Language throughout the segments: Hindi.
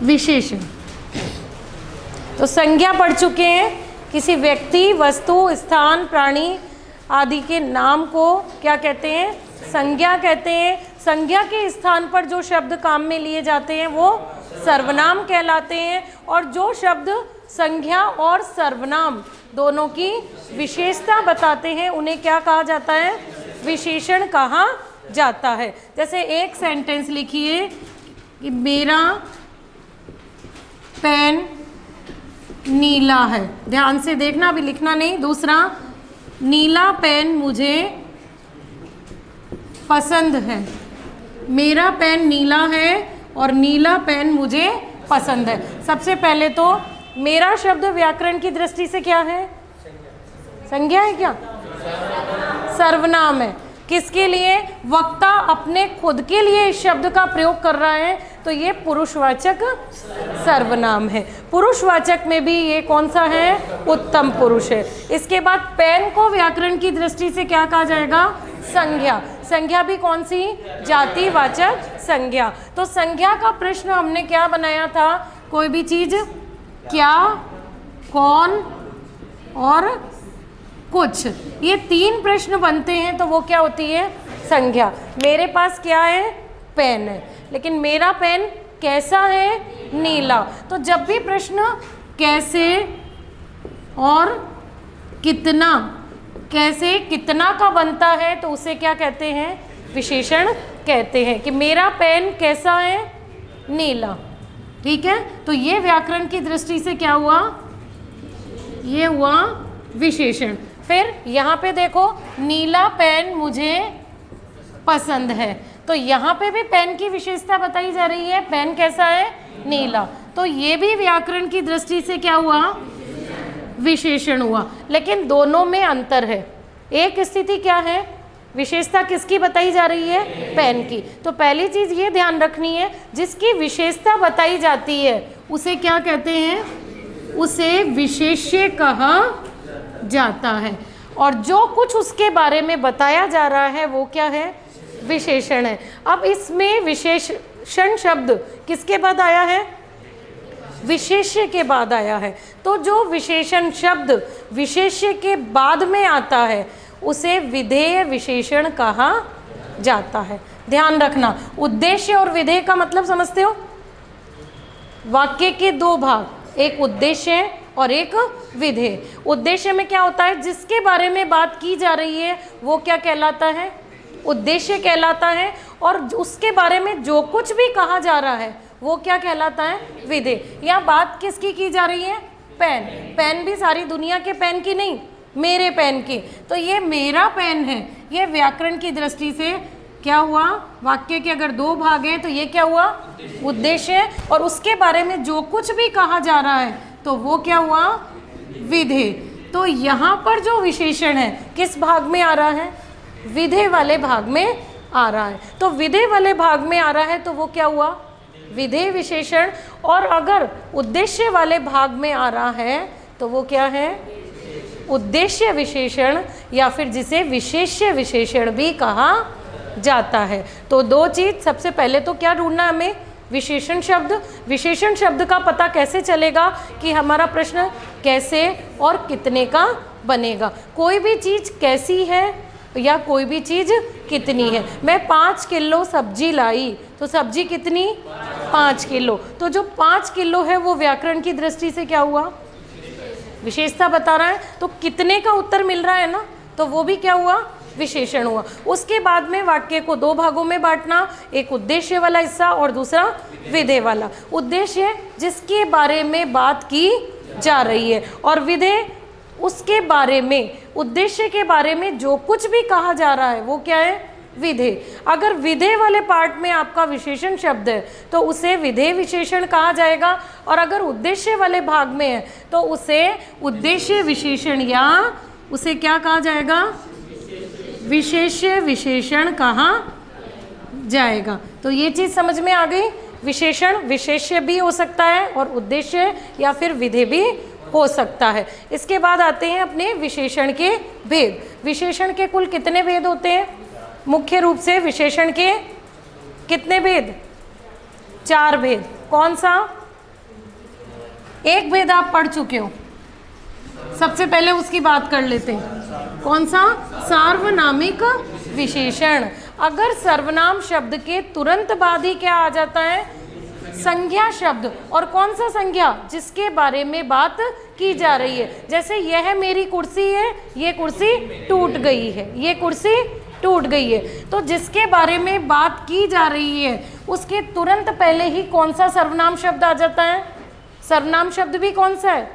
विशेषण। तो संज्ञा पढ़ चुके हैं, किसी व्यक्ति, वस्तु, स्थान, प्राणी आदि के नाम को क्या कहते हैं? संज्ञा कहते हैं। संज्ञा के स्थान पर जो शब्द काम में लिए जाते हैं वो सर्वनाम कहलाते हैं, और जो शब्द संज्ञा और सर्वनाम दोनों की विशेषता बताते हैं उन्हें क्या कहा जाता है? विशेषण कहा जाता है। जैसे एक सेंटेंस लिखिए कि मेरा पेन नीला है, ध्यान से देखना, अभी लिखना नहीं। दूसरा, नीला पेन मुझे पसंद है। मेरा पेन नीला है और नीला पेन मुझे पसंद है। सबसे पहले तो मेरा शब्द व्याकरण की दृष्टि से क्या है? संज्ञा है क्या? सर्वनाम है। किसके लिए? वक्ता अपने खुद के लिए इस शब्द का प्रयोग कर रहा है, तो ये पुरुषवाचक सर्वनाम है। पुरुषवाचक में भी ये कौन सा है? उत्तम पुरुष है। इसके बाद पेन को व्याकरण की दृष्टि से क्या कहा जाएगा? संज्ञा। संज्ञा भी कौन सी? जातिवाचक संज्ञा। तो संज्ञा का प्रश्न हमने क्या बनाया था? कोई भी चीज, क्या, कौन और कुछ, ये तीन प्रश्न बनते हैं तो वो क्या होती है? संज्ञा। मेरे पास क्या है? पेन है, लेकिन मेरा पेन कैसा है? नीला। तो जब भी प्रश्न कैसे और कितना, कैसे कितना का बनता है तो उसे क्या कहते हैं? विशेषण कहते हैं। कि मेरा पेन कैसा है? नीला। ठीक है, तो ये व्याकरण की दृष्टि से क्या हुआ? ये हुआ विशेषण। फिर यहाँ पे देखो, नीला पेन मुझे पसंद है, तो यहाँ पे भी पेन की विशेषता बताई जा रही है। पेन कैसा है? नीला। तो ये भी व्याकरण की दृष्टि से क्या हुआ? विशेषण हुआ। लेकिन दोनों में अंतर है। एक स्थिति क्या है? विशेषता किसकी बताई जा रही है? पेन की। तो पहली चीज ये ध्यान रखनी है, जिसकी विशेषता बताई जाती है उसे क्या कहते हैं? उसे विशेष्य कहा जाता है। और जो कुछ उसके बारे में बताया जा रहा है वो क्या है? विशेषण है। अब इसमें विशेषण शब्द किसके बाद आया है? विशेष्य के बाद आया है। तो जो विशेषण शब्द विशेष्य के बाद में आता है उसे विधेय विशेषण कहा जाता है। ध्यान रखना, उद्देश्य और विधेय का मतलब समझते हो? वाक्य के दो भाग, एक उद्देश्य है और एक विधेय। उद्देश्य में क्या होता है? जिसके बारे में बात की जा रही है वो क्या कहलाता है? उद्देश्य कहलाता है। और उसके बारे में जो कुछ भी कहा जा रहा है वो क्या कहलाता है? विधेय। यहाँ बात किसकी की जा रही है? पेन। पेन भी सारी दुनिया के पेन की नहीं, मेरे पेन की। तो ये मेरा पेन है, ये व्याकरण की दृष्टि से क्या हुआ? वाक्य के अगर दो भाग हैं तो ये क्या हुआ? उद्देश्य। और उसके बारे में जो कुछ भी कहा जा रहा है तो वो क्या हुआ? विधेय। तो यहाँ पर जो विशेषण है किस भाग में आ रहा है? विधेय वाले भाग में आ रहा है। तो विधेय वाले भाग में आ रहा है तो वो क्या हुआ? विधेय विशेषण। और अगर उद्देश्य वाले भाग में आ रहा है तो वो क्या है? उद्देश्य विशेषण, या फिर जिसे विशेष्य विशेषण भी कहा जाता है। तो दो चीज, सबसे पहले तो क्या ढूंढना हमें? विशेषण शब्द। विशेषण शब्द का पता कैसे चलेगा कि हमारा प्रश्न कैसे और कितने का बनेगा? कोई भी चीज कैसी है या कोई भी चीज कितनी है। मैं 5 किलो सब्जी लाई, तो सब्जी कितनी? 5 किलो। तो जो 5 किलो है वो व्याकरण की दृष्टि से क्या हुआ? विशेषता बता रहा है। तो कितने का उत्तर मिल रहा है ना, तो वो भी क्या हुआ? विशेषण हुआ। उसके बाद में वाक्य को दो भागों में बांटना, एक उद्देश्य वाला हिस्सा और दूसरा विधेय वाला। उद्देश्य जिसके बारे में बात की जा रही है, और विधेय उसके बारे में, उद्देश्य के बारे में जो कुछ भी कहा जा रहा है वो क्या है? विधेय। अगर विधेय वाले पार्ट में आपका विशेषण शब्द है तो उसे विधेय विशेषण कहा जाएगा, और अगर उद्देश्य वाले भाग में है तो उसे उद्देश्य विशेषण या उसे क्या कहा जाएगा? विशेष्य विशेषण कहा जाएगा। तो ये चीज़ समझ में आ गई। विशेषण विशेष्य भी हो सकता है और उद्देश्य या फिर विधेय भी हो सकता है। इसके बाद आते हैं अपने विशेषण के भेद। विशेषण के कुल कितने भेद होते हैं? मुख्य रूप से विशेषण के कितने भेद? 4 भेद। कौन सा? एक भेद आप पढ़ चुके हो, सबसे पहले उसकी बात कर लेते हैं। कौन सा? सार्वनामिक विशेषण। अगर सर्वनाम शब्द के तुरंत बाद ही क्या आ जाता है? संज्ञा शब्द। और कौन सा संज्ञा? जिसके बारे में बात की जा रही है। जैसे यह मेरी कुर्सी है, ये कुर्सी टूट गई है, ये कुर्सी टूट गई है। तो जिसके बारे में बात की जा रही है उसके तुरंत पहले ही कौन सा सर्वनाम शब्द आ जाता है? सर्वनाम शब्द भी कौन सा है?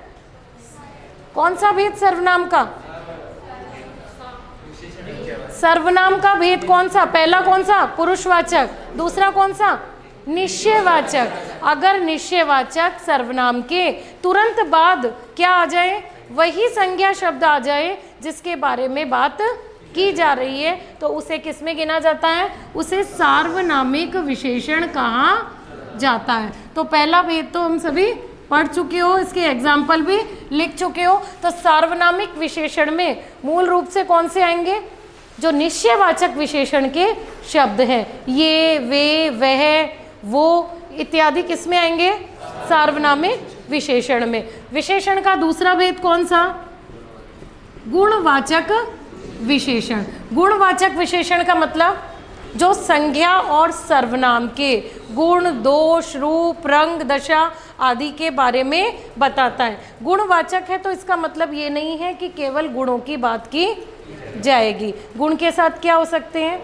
कौन सा भेद सर्वनाम का? सर्वनाम का भेद कौन सा? पहला कौन सा? पुरुषवाचक। दूसरा कौन सा? निश्चयवाचक। अगर निश्चयवाचक सर्वनाम के तुरंत बाद क्या आ जाए? वही संज्ञा शब्द आ जाए जिसके बारे में बात की जा रही है, तो उसे किस में गिना जाता है? उसे सार्वनामिक विशेषण कहा जाता है। तो पहला भेद तो हम सभी पढ़ चुके हो, इसके एग्जाम्पल भी लिख चुके हो। तो सार्वनामिक विशेषण में मूल रूप से कौन से आएंगे? जो निश्चयवाचक विशेषण के शब्द हैं, ये, वे, वह, वो इत्यादि किस में आएंगे? सार्वनामिक विशेषण में। विशेषण का दूसरा भेद कौन सा? गुणवाचक विशेषण। गुणवाचक विशेषण का मतलब जो संज्ञा और सर्वनाम के गुण, दोष, रूप, रंग, दशा आदि के बारे में बताता है। गुणवाचक है तो इसका मतलब ये नहीं है कि केवल गुणों की बात की जाएगी। गुण के साथ क्या हो सकते हैं?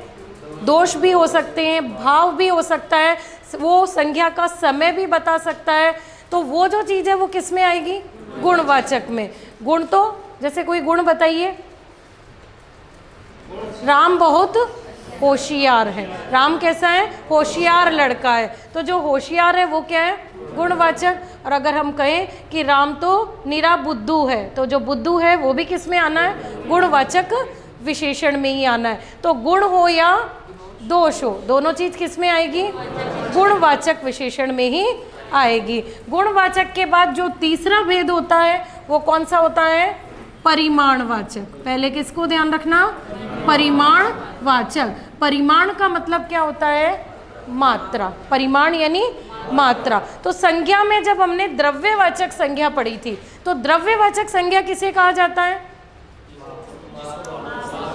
दोष भी हो सकते हैं, भाव भी हो सकता है, वो संज्ञा का समय भी बता सकता है। तो वो जो चीज़ है वो किस में आएगी? गुणवाचक में। गुण तो जैसे कोई गुण बताइए। राम बहुत होशियार है। राम कैसा है? होशियार लड़का है। तो जो होशियार है वो क्या है? गुणवाचक। और अगर हम कहें कि राम तो निरा बुद्धू है, तो जो बुद्धू है वो भी किस में आना है? गुणवाचक विशेषण में ही आना है। तो गुण हो या दोष हो, दोनों चीज किस में आएगी? गुणवाचक विशेषण में ही आएगी। गुणवाचक के बाद जो तीसरा भेद होता है वो कौन सा होता है? परिमाणवाचक। पहले किसको ध्यान रखना? परिमाणवाचक। परिमाण का मतलब क्या होता है? मात्रा। परिमाण यानी मात्रा। तो संज्ञा में जब हमने द्रव्यवाचक संज्ञा पढ़ी थी, तो द्रव्यवाचक संज्ञा किसे कहा जाता है?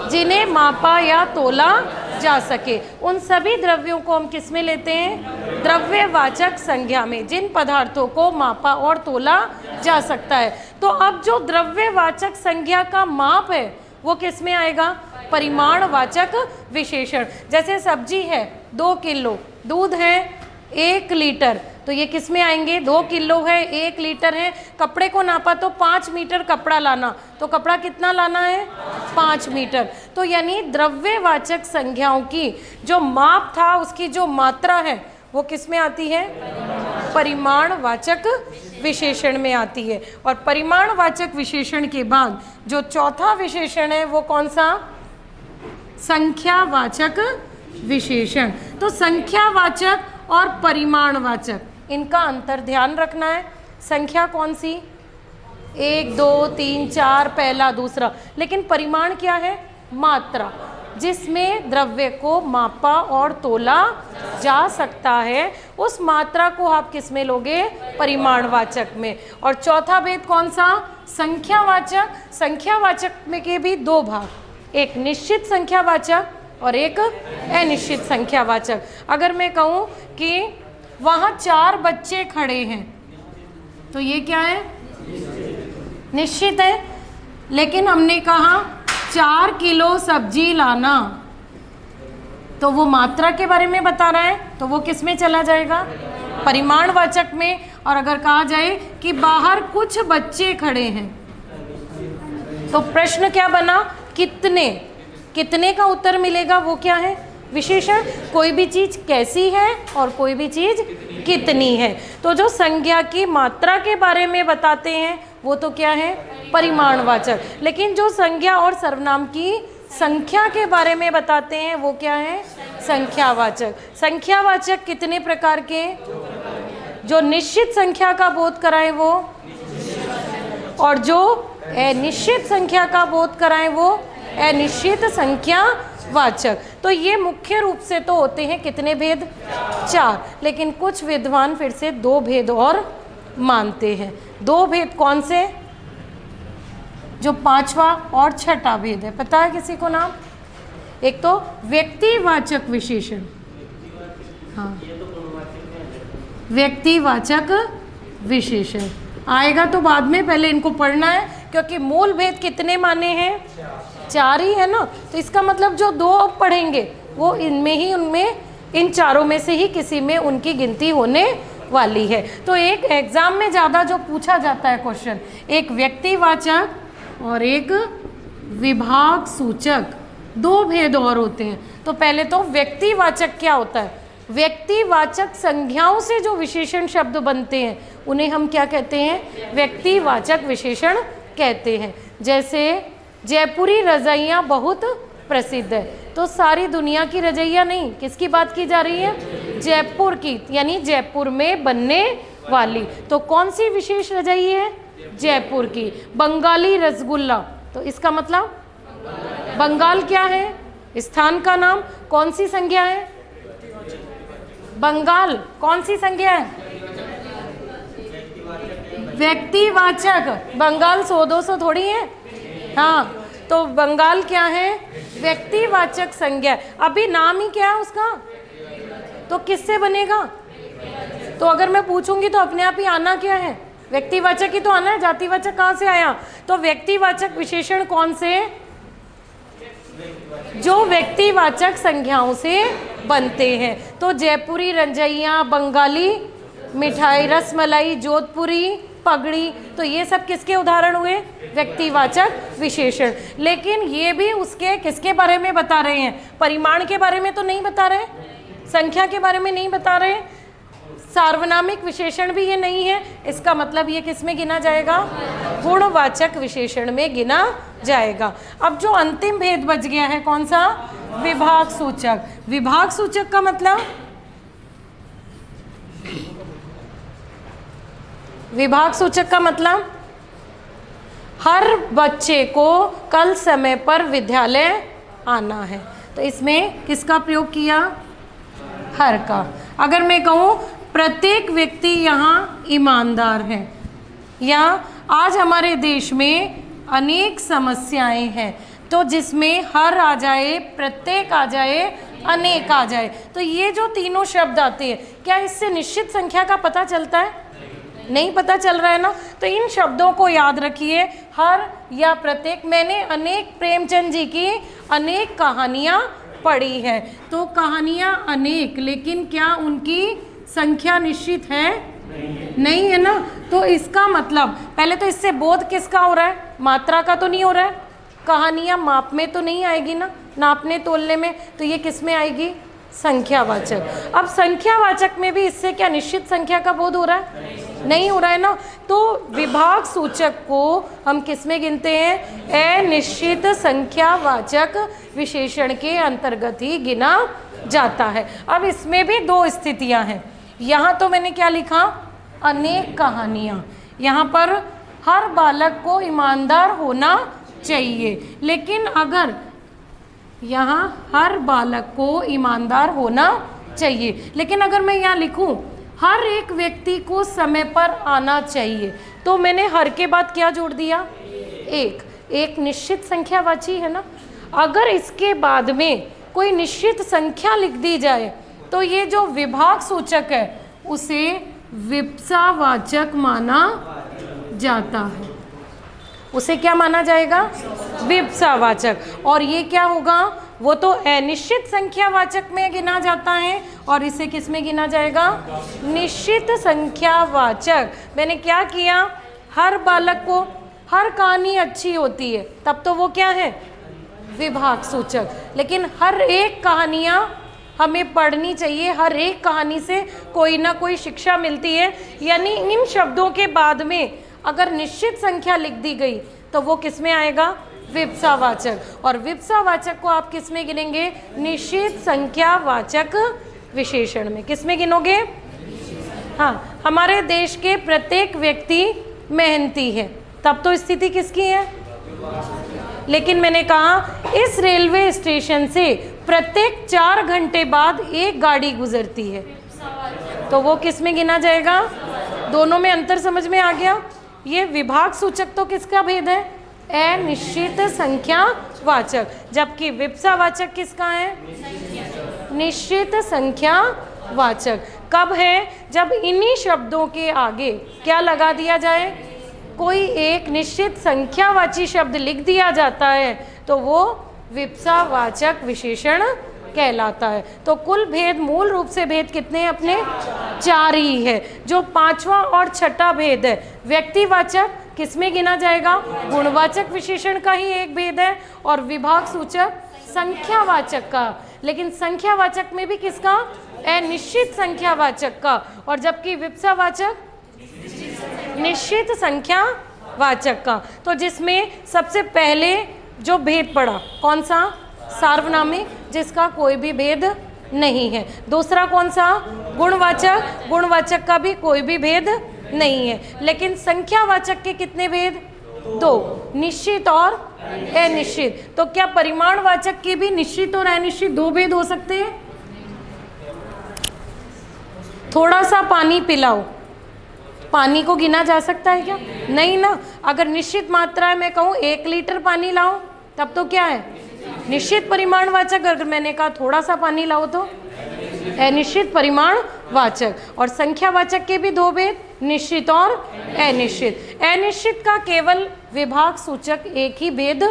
जिन्हें मापा या तोला जा सके। उन सभी द्रव्यों को हम किस में लेते हैं? द्रव्यवाचक संज्ञा में, जिन पदार्थों को मापा और तोला जा सकता है। तो अब जो द्रव्यवाचक संज्ञा का माप है वो किस में आएगा? परिमाणवाचक विशेषण। जैसे सब्जी है 2 किलो, दूध है 1 लीटर, तो ये किस में आएंगे? 2 किलो है, 1 लीटर है। कपड़े को नापा तो 5 मीटर कपड़ा लाना, तो कपड़ा कितना लाना है? 5 मीटर। तो यानी द्रव्यवाचक संज्ञाओं की जो माप था उसकी जो मात्रा है वो किस में आती है? परिमाणवाचक विशेषण में आती है। और परिमाणवाचक विशेषण के बाद जो चौथा विशेषण है वो कौन सा? संख्यावाचक विशेषण। तो संख्यावाचक और परिमाणवाचक, इनका अंतर ध्यान रखना है। संख्या कौन सी? 1, 2, 3, 4, पहला, दूसरा। लेकिन परिमाण क्या है? मात्रा, जिसमें द्रव्य को मापा और तोला जा सकता है। उस मात्रा को आप किस में लोगे? परिमाणवाचक में। और चौथा भेद कौन सा? संख्यावाचक। संख्यावाचक में के भी 2 भाग, एक निश्चित संख्यावाचक और एक अनिश्चित संख्यावाचक। अगर मैं कहूँ कि वहाँ 4 बच्चे खड़े हैं, तो ये क्या है? निश्चित है। लेकिन हमने कहा 4 किलो सब्जी लाना, तो वो मात्रा के बारे में बता रहा है, तो वो किस में चला जाएगा? परिमाणवाचक में। और अगर कहा जाए कि बाहर कुछ बच्चे खड़े हैं, तो प्रश्न क्या बना? कितने? कितने का उत्तर मिलेगा वो क्या है? विशेषण। कोई भी चीज कैसी है और कोई भी चीज कितनी है। तो जो संज्ञा की मात्रा के बारे में बताते हैं वो तो क्या है? परिमाणवाचक। लेकिन जो संज्ञा और सर्वनाम की संख्या के बारे में बताते हैं वो क्या है? संख्यावाचक। संख्यावाचक कितने प्रकार के? जो निश्चित संख्या का बोध कराए वो, और जो अनिश्चित संख्या का बोध कराए वो अनिश्चित संख्या वाचक। तो ये मुख्य रूप से तो होते हैं कितने भेद? 4। लेकिन कुछ विद्वान फिर से 2 भेद और मानते हैं। दो भेद कौन से? जो पांचवा और छठा भेद है, पता है किसी को नाम? एक तो व्यक्तिवाचक विशेषण, हाँ व्यक्तिवाचक विशेषण आएगा तो बाद में, पहले इनको पढ़ना है क्योंकि मूल भेद कितने माने हैं? 4 ही है ना। तो इसका मतलब जो 2 अब पढ़ेंगे वो इनमें ही, उनमें इन चारों में से ही किसी में उनकी गिनती होने वाली है। तो एक एग्जाम में ज़्यादा जो पूछा जाता है क्वेश्चन, एक व्यक्तिवाचक और एक विभाग सूचक, 2 भेद और होते हैं। तो पहले तो व्यक्तिवाचक क्या होता है? व्यक्तिवाचक संज्ञाओं से जो विशेषण शब्द बनते हैं उन्हें हम क्या कहते हैं? व्यक्तिवाचक विशेषण कहते हैं। जैसे जयपुरी रजाइयाँ बहुत प्रसिद्ध है, तो सारी दुनिया की रजाइयाँ नहीं, किसकी बात की जा रही है? जयपुर की, यानी जयपुर में बनने वाली। तो कौन सी विशेष रजाई है? जयपुर की। बंगाली रसगुल्ला, तो इसका मतलब बंगाल क्या है? स्थान का नाम। कौन सी संज्ञा है? बंगाल कौन सी संज्ञा है? व्यक्तिवाचक। बंगाल 100-200 थोड़ी है, हाँ। तो बंगाल क्या है? व्यक्तिवाचक संज्ञा। अभी नाम ही क्या है उसका, तो किससे बनेगा? तो अगर मैं पूछूंगी तो अपने आप ही आना क्या है? व्यक्तिवाचक ही तो आना है, जातिवाचक कहाँ से आया? तो व्यक्तिवाचक विशेषण कौन से? जो व्यक्तिवाचक संज्ञाओं से बनते हैं। तो जयपुरी रंजैया, बंगाली मिठाई, रसमलाई, जोधपुरी पगड़ी, तो ये सब किसके उदाहरण हुए? व्यक्तिवाचक विशेषण। लेकिन ये भी उसके किसके बारे में बता रहे हैं? परिमाण के बारे में तो नहीं बता रहे, संख्या के बारे में नहीं बता रहे, सार्वनामिक विशेषण भी ये नहीं है। इसका मतलब ये किस में गिना जाएगा? गुणवाचक विशेषण में गिना जाएगा। अब जो अंतिम भेद बच गया है कौन सा? विभाग सूचक। विभाग सूचक का मतलब, विभाग सूचक का मतलब हर बच्चे को कल समय पर विद्यालय आना है। तो इसमें किसका प्रयोग किया? हर का। अगर मैं कहूँ प्रत्येक व्यक्ति यहाँ ईमानदार है, या आज हमारे देश में अनेक समस्याएं हैं, तो जिसमें हर आ जाए, प्रत्येक आ जाए, अनेक आ जाए, तो ये जो तीनों शब्द आते हैं, क्या इससे निश्चित संख्या का पता चलता है? नहीं पता चल रहा है ना। तो इन शब्दों को याद रखिए, हर या प्रत्येक। मैंने अनेक प्रेमचंद जी की अनेक कहानियाँ पढ़ी है, तो कहानियाँ अनेक, लेकिन क्या उनकी संख्या निश्चित है? नहीं है ना। तो इसका मतलब पहले तो इससे बोध किसका हो रहा है? मात्रा का तो नहीं हो रहा है। कहानियाँ माप में तो नहीं आएगी ना, नापने तोलने में, तो ये किस में आएगी? संख्यावाचक। अब संख्यावाचक में भी इससे क्या निश्चित संख्या का बोध हो रहा है? नहीं हो रहा है ना। तो विभाग सूचक को हम किस में गिनते हैं? अनिश्चित संख्यावाचक विशेषण के अंतर्गत ही गिना जाता है। अब इसमें भी 2 स्थितियां हैं। यहाँ तो मैंने क्या लिखा? अनेक कहानियाँ। यहाँ पर हर बालक को ईमानदार होना चाहिए, लेकिन अगर यहाँ हर बालक को ईमानदार होना चाहिए, लेकिन अगर मैं यहाँ लिखूँ हर एक व्यक्ति को समय पर आना चाहिए, तो मैंने हर के बाद क्या जोड़ दिया? एक निश्चित संख्यावाची है ना। अगर इसके बाद में कोई निश्चित संख्या लिख दी जाए तो ये जो विभाग सूचक है उसे विप्सावाचक माना जाता है। उसे क्या माना जाएगा? विप्सावाचक। और ये क्या होगा? वो तो अनिश्चित संख्यावाचक में गिना जाता है, और इसे किस में गिना जाएगा? निश्चित संख्यावाचक। मैंने क्या किया? हर बालक को, हर कहानी अच्छी होती है तब तो वो क्या है? विभाग सूचक। लेकिन हर एक कहानियाँ हमें पढ़नी चाहिए, हर एक कहानी से कोई ना कोई शिक्षा मिलती है, यानी इन शब्दों के बाद में अगर निश्चित संख्या लिख दी गई तो वो किस में आएगा? विप्सावाचक। और विप्सावाचक को आप किस में गिनेंगे? निश्चित संख्यावाचक विशेषण में। किस में गिनोगे? हाँ, हमारे देश के प्रत्येक व्यक्ति मेहनती है, तब तो स्थिति किसकी है? लेकिन मैंने कहा इस रेलवे स्टेशन से प्रत्येक 4 घंटे बाद एक गाड़ी गुजरती है, तो वो किस में गिना जाएगा? दोनों में अंतर समझ में आ गया। ये विभाग सूचक तो किसका भेद है? अनिश्चित संख्या वाचक, जबकि विप्सावाचक किसका है? निश्चित संख्या वाचक। कब है? जब इन्हीं शब्दों के आगे क्या लगा दिया जाए? कोई एक निश्चित संख्यावाची शब्द लिख दिया जाता है तो वो विप्सावाचक विशेषण कहलाता है। तो कुल भेद, मूल रूप से भेद कितने हैं अपने? 4 ही है। जो 5वां और छठा भेद है व्यक्तिवाचक, किसमें गिना जाएगा? गुणवाचक विशेषण का ही एक भेद है, और विभाग सूचक संख्यावाचक का। लेकिन संख्यावाचक में भी किसका? अनिश्चित संख्यावाचक का। और जबकि विप्सावाचक निश्चित संख्या वाचक का। तो जिसमें सबसे पहले जो भेद पड़ा कौन सा? सार्वनामिक, जिसका कोई भी भेद नहीं है। दूसरा कौन सा? गुणवाचक, गुणवाचक का भी कोई भी भेद नहीं है। लेकिन संख्यावाचक के कितने भेद? 2, निश्चित और अनिश्चित। तो क्या परिमाणवाचक के भी निश्चित और अनिश्चित 2 भेद हो सकते हैं? थोड़ा सा पानी पिलाओ, पानी को गिना जा सकता है क्या? नहीं ना। अगर निश्चित मात्रा है, मैं कहूँ 1 लीटर पानी लाओ, तब तो क्या है? निश्चित परिमाणवाचक। अगर मैंने कहा थोड़ा सा पानी लाओ तो अनिश्चित परिमाणवाचक। और संख्यावाचक के भी 2 भेद, निश्चित और अनिश्चित। अनिश्चित का केवल विभाग सूचक एक ही भेद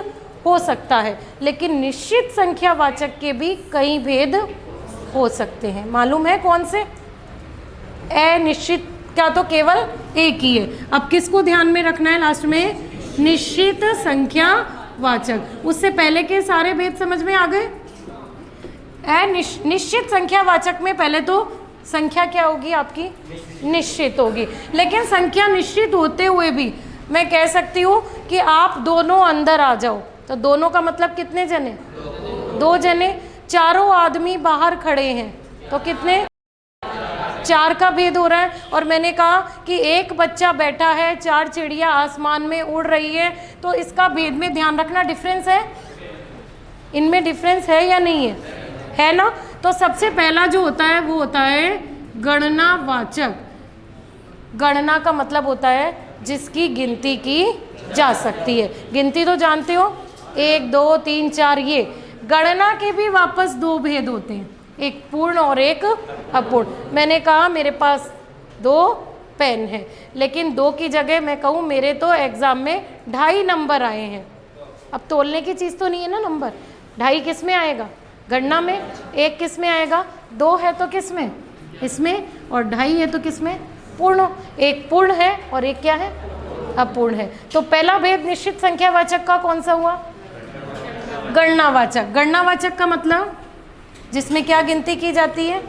हो सकता है, लेकिन निश्चित संख्यावाचक के भी कई भेद हो सकते हैं। मालूम है कौन से? अनिश्चित का तो केवल एक ही है। अब किसको ध्यान में रखना है लास्ट में? निश्चित संख्या वाचक। उससे पहले के सारे भेद समझ में आ गए? निश्चित संख्या वाचक में पहले तो संख्या क्या होगी आपकी? निश्चित होगी। लेकिन संख्या निश्चित होते हुए भी मैं कह सकती हूँ कि आप दोनों अंदर आ जाओ, तो दोनों का मतलब कितने जने? 2 जने। चारों आदमी बाहर खड़े हैं तो कितने? 4 का भेद हो रहा है। और मैंने कहा कि एक बच्चा बैठा है, 4 चिड़िया आसमान में उड़ रही है, तो इसका भेद में ध्यान रखना, डिफरेंस है, इनमें डिफरेंस है या नहीं है ना। तो सबसे पहला जो होता है वो होता है गणनावाचक। गणना का मतलब होता है जिसकी गिनती की जा सकती है। गिनती तो जानते हो, 1 2 3 4 ये। गणना के भी वापस 2 भेद होते हैं, एक पूर्ण और एक अपूर्ण। मैंने कहा मेरे पास 2 पेन है, लेकिन 2 की जगह मैं कहूँ मेरे तो एग्ज़ाम में 2.5 नंबर आए हैं। अब तोलने की चीज़ तो नहीं है ना नंबर। 2.5 किस में आएगा? गणना में। 1 किस में आएगा? 2 है तो किस में? इसमें। और 2.5 है तो किस में? पूर्ण। एक पूर्ण है और एक क्या है? अपूर्ण है। तो पहला भेद निश्चित संख्यावाचक का कौन सा हुआ? गणनावाचक। गणनावाचक का मतलब जिसमें क्या गिनती की जाती है?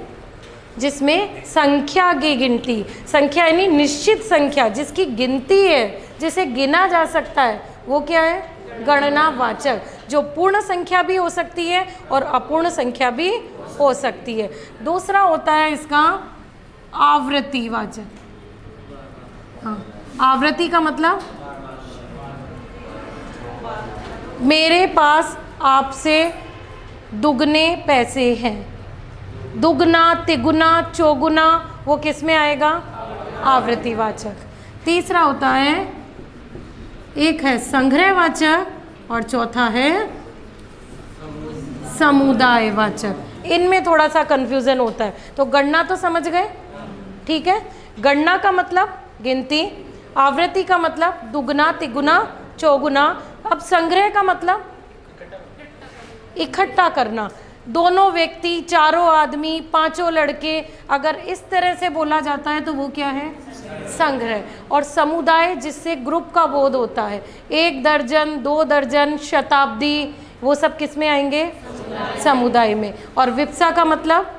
जिसमें संख्या की गिनती। संख्या यानी निश्चित संख्या जिसकी गिनती है, जिसे गिना जा सकता है, वो क्या है? गणनावाचक। जो पूर्ण संख्या भी हो सकती है और अपूर्ण संख्या भी हो सकती है। दूसरा होता है इसका आवृत्तिवाचक। हाँ, आवृत्ति का मतलब मेरे पास आपसे दुगने पैसे हैं। दुगना, तिगुना, चौगुना, वो किस में आएगा? आवृत्तिवाचक। तीसरा होता है, एक है संग्रहवाचक और चौथा है समुदायवाचक। इनमें थोड़ा सा कंफ्यूजन होता है। तो गणना तो समझ गए, ठीक है। गणना का मतलब गिनती, आवृत्ति का मतलब दुगना, तिगुना, चौगुना। अब संग्रह का मतलब इकट्ठा करना। दोनों व्यक्ति, चारों आदमी, 5 लड़के, अगर इस तरह से बोला जाता है तो वो क्या है? संग्रह। और समुदाय जिससे ग्रुप का बोध होता है, 1 दर्जन, 2 दर्जन, शताब्दी, वो सब किस में आएंगे? समुदाय में। और विप्सा का मतलब?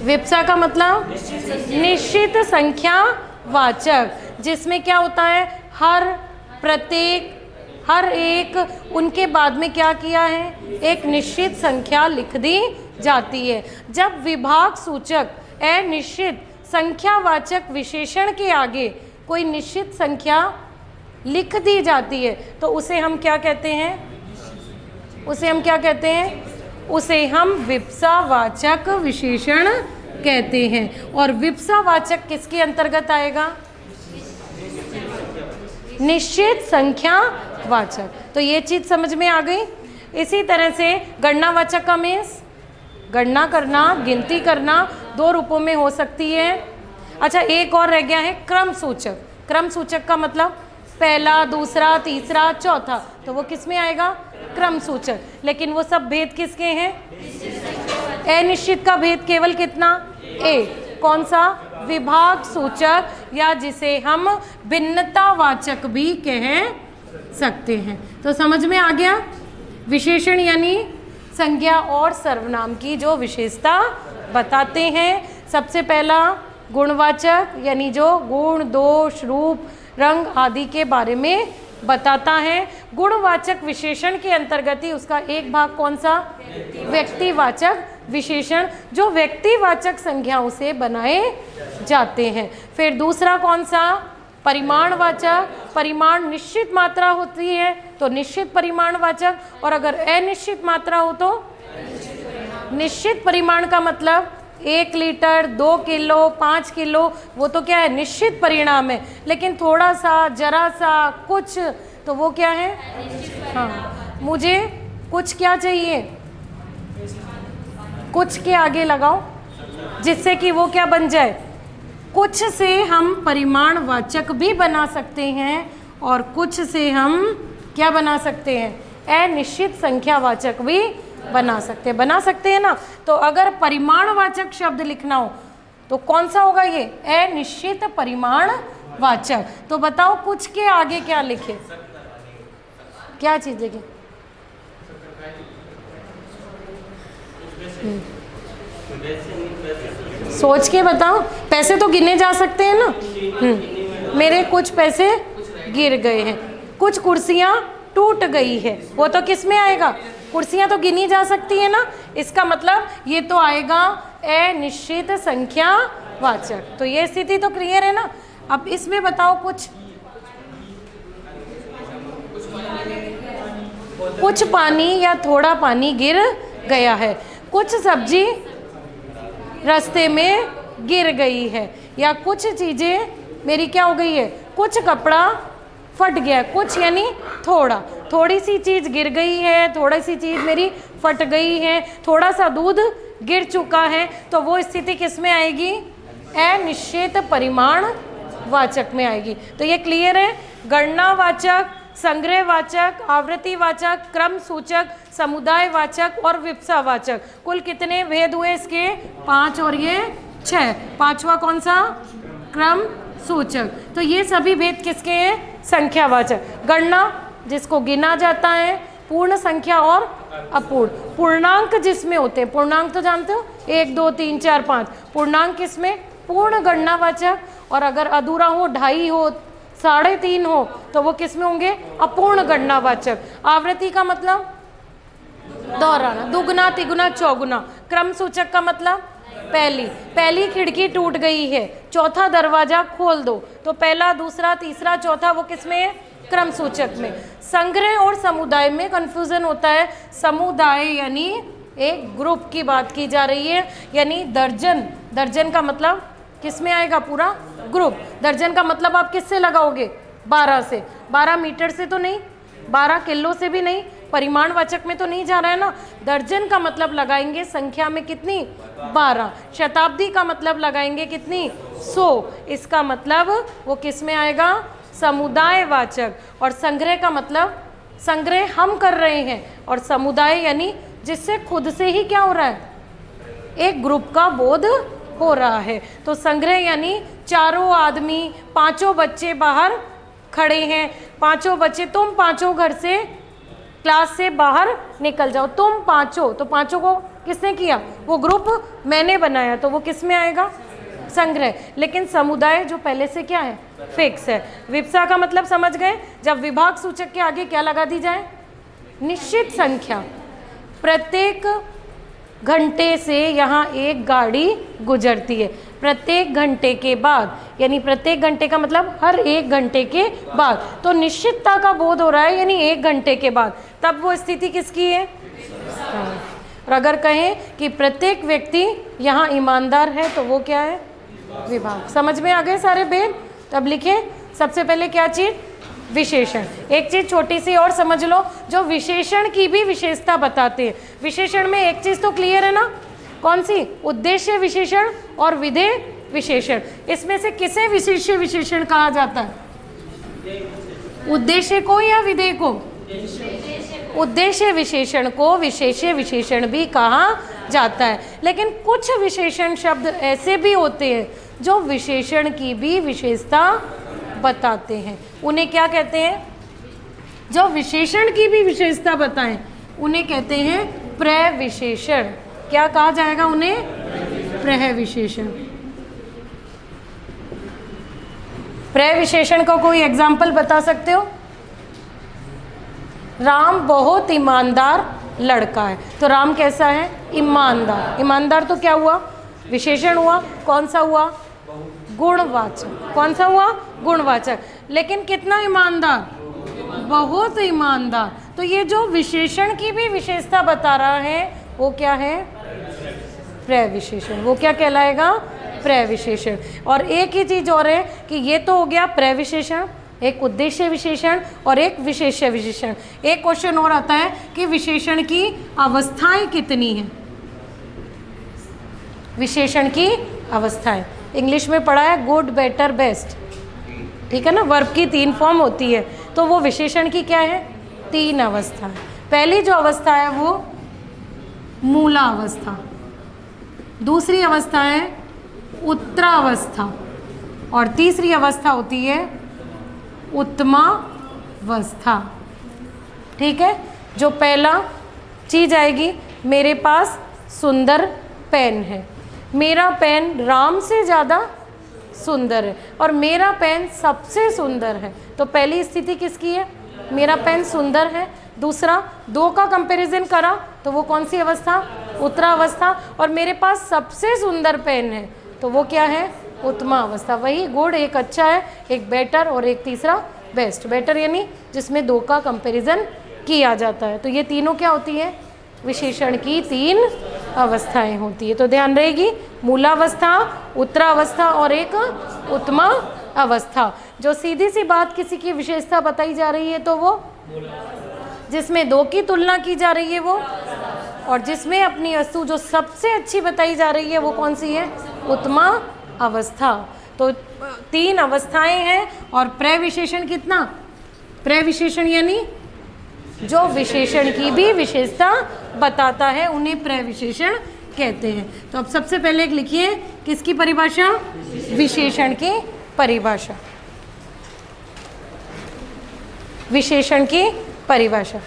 विप्सा का मतलब निश्चित संख्या वाचक, जिसमें क्या होता है? हर, प्रत्येक, हर एक, उनके बाद में क्या किया है? एक निश्चित संख्या लिख दी जाती है। जब विभाग सूचक अनिश्चित संख्यावाचक विशेषण के आगे कोई निश्चित संख्या लिख दी जाती है तो उसे हम क्या कहते हैं? उसे हम क्या कहते हैं? उसे हम विप्सावाचक विशेषण कहते हैं। और विप्सावाचक किसके अंतर्गत आएगा? निश्चित संख्या वाचक। तो ये चीज समझ में आ गई। इसी तरह से गणनावाचक का मीन्स गणना करना, गिनती करना, दो रूपों में हो सकती है। अच्छा, एक और रह गया है क्रम सूचक। क्रम सूचक का मतलब पहला, दूसरा, तीसरा, चौथा, तो वो किस में आएगा? क्रम सूचक। लेकिन वो सब भेद किसके हैं? अनिश्चित का भेद केवल कितना? एक। कौन सा? विभाग सूचक, या जिसे हम भिन्नतावाचक भी कह सकते हैं। तो समझ में आ गया? विशेषण यानी संज्ञा और सर्वनाम की जो विशेषता बताते हैं। सबसे पहला गुणवाचक, यानी जो गुण, दोष, रूप, रंग आदि के बारे में बताता है। गुणवाचक विशेषण के अंतर्गत ही उसका एक भाग कौन सा? व्यक्तिवाचक विशेषण, जो व्यक्तिवाचक संज्ञाओं से बनाए जाते हैं। फिर दूसरा कौन सा? परिमाणवाचक। परिमाण निश्चित मात्रा होती है तो निश्चित परिमाणवाचक, और अगर अनिश्चित मात्रा हो तो निश्चित परिमाण का मतलब 1 लीटर, 2 किलो, 5 किलो, वो तो क्या है? निश्चित परिणाम है। लेकिन थोड़ा सा, जरा सा, कुछ, तो वो क्या है? हाँ, मुझे कुछ क्या चाहिए? कुछ के आगे लगाओ जिससे कि वो क्या बन जाए? कुछ से हम परिमाणवाचक भी बना सकते हैं और कुछ से हम क्या बना सकते हैं? अनिश्चित संख्यावाचक भी बना सकते हैं ना। तो अगर परिमाणवाचक शब्द लिखना हो तो कौन सा होगा? ये अनिश्चित परिमाणवाचक। तो बताओ कुछ के आगे क्या लिखे? क्या चीज लिखे? सोच के बताओ। पैसे तो गिने जा सकते हैं ना। मेरे कुछ पैसे गिर गए हैं, कुछ कुर्सियां टूट गई है, वो तो किस में आएगा? कुर्सियां तो गिनी जा सकती है ना। इसका मतलब ये तो आएगा अनिश्चित संख्या वाचक। तो ये स्थिति तो क्लियर है ना। अब इसमें बताओ कुछ पानी या थोड़ा पानी गिर गया है, कुछ सब्जी रास्ते में गिर गई है, या कुछ चीज़ें मेरी क्या हो गई है? कुछ कपड़ा फट गया। कुछ यानी थोड़ा, थोड़ी सी चीज़ गिर गई है, थोड़ी सी चीज़ मेरी फट गई है, थोड़ा सा दूध गिर चुका है, तो वो स्थिति किस में आएगी? अनिश्चित परिमाण वाचक में आएगी। तो ये क्लियर है। गणनावाचक, संग्रहवाचक, आवृत्तिवाचक, क्रम सूचक, समुदायवाचक और विप्सावाचक, कुल कितने भेद हुए इसके? 5 और ये 6। पांचवा कौन सा? क्रम सूचक। तो ये सभी भेद किसके हैं? संख्यावाचक। गणना जिसको गिना जाता है, पूर्ण संख्या और अपूर्ण। पूर्णांक जिसमें होते हैं, पूर्णांक तो जानते हो, 1 2 3 4 5, पूर्णांक किसमें? पूर्ण गणनावाचक। और अगर अधूरा हो, 2.5 हो, 3.5 हो, तो वो किस में होंगे? अपूर्ण गणनावाचक। आवृत्ति का मतलब दोहराना, दुगुना, तिगुना, चौगुना। क्रम सूचक का मतलब पहली खिड़की टूट गई है, चौथा दरवाजा खोल दो, तो पहला, दूसरा, तीसरा, चौथा, वो किस में है? क्रम सूचक में। संग्रह और समुदाय में कंफ्यूजन होता है। समुदाय यानी एक ग्रुप की बात की जा रही है, यानी दर्जन। दर्जन का मतलब किस में आएगा? पूरा ग्रुप। दर्जन का मतलब आप किससे लगाओगे? 12 से। 12 मीटर से तो नहीं, 12 किलो से भी नहीं, परिमाणवाचक में तो नहीं जा रहा है ना। दर्जन का मतलब लगाएंगे संख्या में कितनी? 12। शताब्दी का मतलब लगाएंगे कितनी? 100। इसका मतलब वो किस में आएगा? समुदायवाचक। और संग्रह का मतलब संग्रह हम कर रहे हैं, और समुदाय यानी जिससे खुद से ही क्या हो रहा है? एक ग्रुप का बोध हो रहा है। तो संग्रह यानी चारों आदमी, 5 बच्चे बाहर खड़े हैं, 5 बच्चे, तुम 5 घर से, क्लास से बाहर निकल जाओ, तुम 5। तो 5 को किसने किया? वो ग्रुप मैंने बनाया, तो वो किस में आएगा? संग्रह। लेकिन समुदाय जो पहले से क्या है? फिक्स है। विप्सा का मतलब समझ गए? जब विभाग सूचक के आगे क्या लगा दी जाए? निश्चित संख्या। प्रत्येक घंटे से यहाँ एक गाड़ी गुजरती है, प्रत्येक घंटे के बाद, यानी प्रत्येक घंटे का मतलब हर 1 घंटे के बाद, तो निश्चितता का बोध हो रहा है, यानी 1 घंटे के बाद। तब वो स्थिति किसकी है? और अगर कहें कि प्रत्येक व्यक्ति यहाँ ईमानदार है तो वो क्या है? विभाग। समझ में आ गए सारे भेद? तब लिखे सबसे पहले क्या चीज़? विशेषण। एक चीज़ छोटी सी और समझ लो, जो विशेषण की भी विशेषता बताते हैं। विशेषण में एक चीज़ तो क्लियर है ना, कौन सी? उद्देश्य विशेषण और विधेय विशेषण। इसमें से किसे विशेष्य विशेषण कहा जाता है? उद्देश्य को या विधेय को? उद्देश्य विशेषण को विशेष्य विशेषण भी कहा जाता है। लेकिन कुछ विशेषण शब्द ऐसे भी होते हैं जो विशेषण की भी विशेषता बताते हैं। उन्हें क्या कहते हैं? जो विशेषण की भी विशेषता बताएं उन्हें कहते हैं प्रविशेषण। क्या कहा जाएगा उन्हें? प्रविशेषण। प्रविशेषण का कोई एग्जाम्पल बता सकते हो? राम बहुत ईमानदार लड़का है। तो राम कैसा है? ईमानदार। ईमानदार तो क्या हुआ? विशेषण हुआ। कौन सा हुआ? गुणवाचक। कौन सा हुआ? गुणवाचक। लेकिन कितना ईमानदार? बहुत ईमानदार। तो ये जो विशेषण की भी विशेषता बता रहा है वो क्या है? प्रविशेषण। वो क्या कहलाएगा? प्रविशेषण। और एक ही चीज और है कि ये तो हो गया प्रविशेषण, एक उद्देश्य विशेषण और एक विशेष्य विशेषण। एक क्वेश्चन और आता है कि विशेषण की अवस्थाएं कितनी हैं? विशेषण की अवस्थाएं इंग्लिश में पढ़ा है गुड, बेटर, बेस्ट। ठीक है ना? वर्ब की 3 फॉर्म होती है। तो वो विशेषण की क्या है? 3 अवस्था। पहली जो अवस्था है वो मूला अवस्था, दूसरी अवस्था है उत्तरावस्था और तीसरी अवस्था होती है उत्तमावस्था। ठीक है? जो पहला चीज आएगी, मेरे पास सुंदर पेन है। मेरा पेन राम से ज़्यादा सुंदर है और मेरा पेन सबसे सुंदर है। तो पहली स्थिति किसकी है? मेरा पेन सुंदर है। दूसरा, 2 का कंपैरिजन करा तो वो कौन सी अवस्था? उत्तरावस्था। और मेरे पास सबसे सुंदर पेन है तो वो क्या है? उत्तमा अवस्था। वही गुड एक अच्छा है, एक बेटर और एक तीसरा बेस्ट। बेटर यानी जिसमें 2 का कंपैरिजन किया जाता है। तो ये तीनों क्या होती है? विशेषण की 3 अवस्थाएं होती है। तो ध्यान रहेगी, मूलावस्था, उत्तरावस्था और एक उत्तमा अवस्था। जो सीधी सी बात किसी की विशेषता बताई जा रही है तो वो, जिसमें 2 की तुलना की जा रही है वो, और जिसमें अपनी वस्तु जो सबसे अच्छी बताई जा रही है वो कौन सी है? उत्तमा अवस्था। तो 3 अवस्थाएं हैं। और प्रविशेषण कितना? प्रविशेषण यानी जो विशेषण की भी विशेषता बताता है उन्हें प्रविशेषण कहते हैं। तो अब सबसे पहले एक लिखिए, किसकी परिभाषा? विशेषण की परिभाषा। विशेषण की परिभाषा।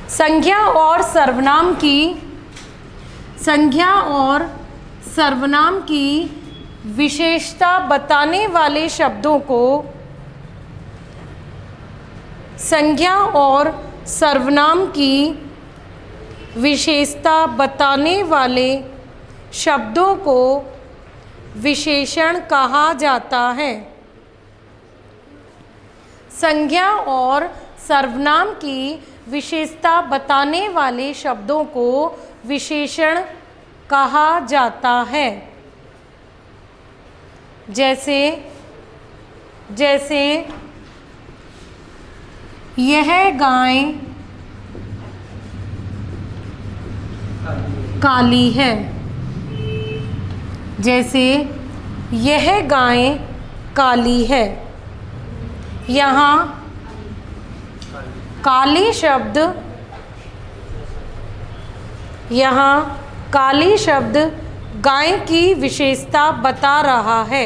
संज्ञा और सर्वनाम की, संज्ञा और सर्वनाम की विशेषता बताने वाले शब्दों को, संज्ञा और सर्वनाम की विशेषता बताने वाले शब्दों को विशेषण कहा जाता है। संज्ञा और सर्वनाम की विशेषता बताने वाले शब्दों को विशेषण कहा जाता है। जैसे जैसे यह गाय काली है। जैसे यह गाय काली है। यहाँ काली शब्द, यहाँ काली शब्द गाय की विशेषता बता रहा है।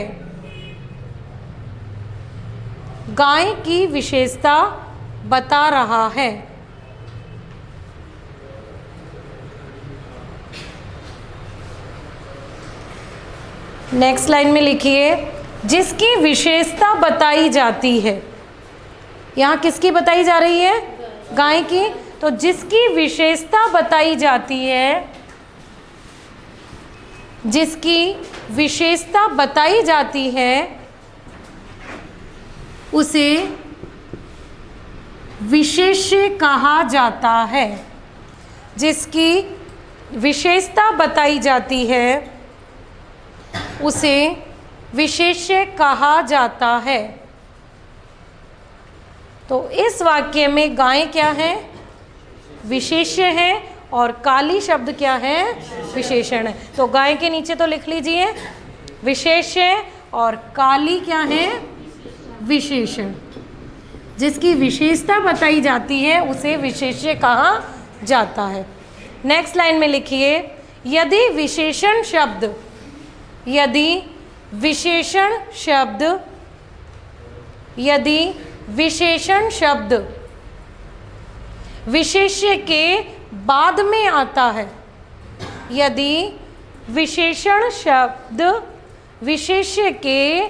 गाय की विशेषता बता रहा है। नेक्स्ट लाइन में लिखिए, जिसकी विशेषता बताई जाती है। यहाँ किसकी बताई जा रही है? गाय की। तो जिसकी विशेषता बताई जाती है, जिसकी विशेषता बताई जाती है उसे विशेष्य कहा जाता है। जिसकी विशेषता बताई जाती है उसे विशेष्य कहा जाता है। तो इस वाक्य में गाय क्या है? विशेष्य है, और काली शब्द क्या है? विशेषण है। तो गाय के नीचे तो लिख लीजिए विशेष्य, और काली क्या है? विशेषण। जिसकी विशेषता बताई जाती है उसे विशेष्य कहा जाता है। नेक्स्ट लाइन में लिखिए, यदि विशेषण शब्द विशेष्य के बाद में आता है, यदि विशेषण शब्द विशेष्य के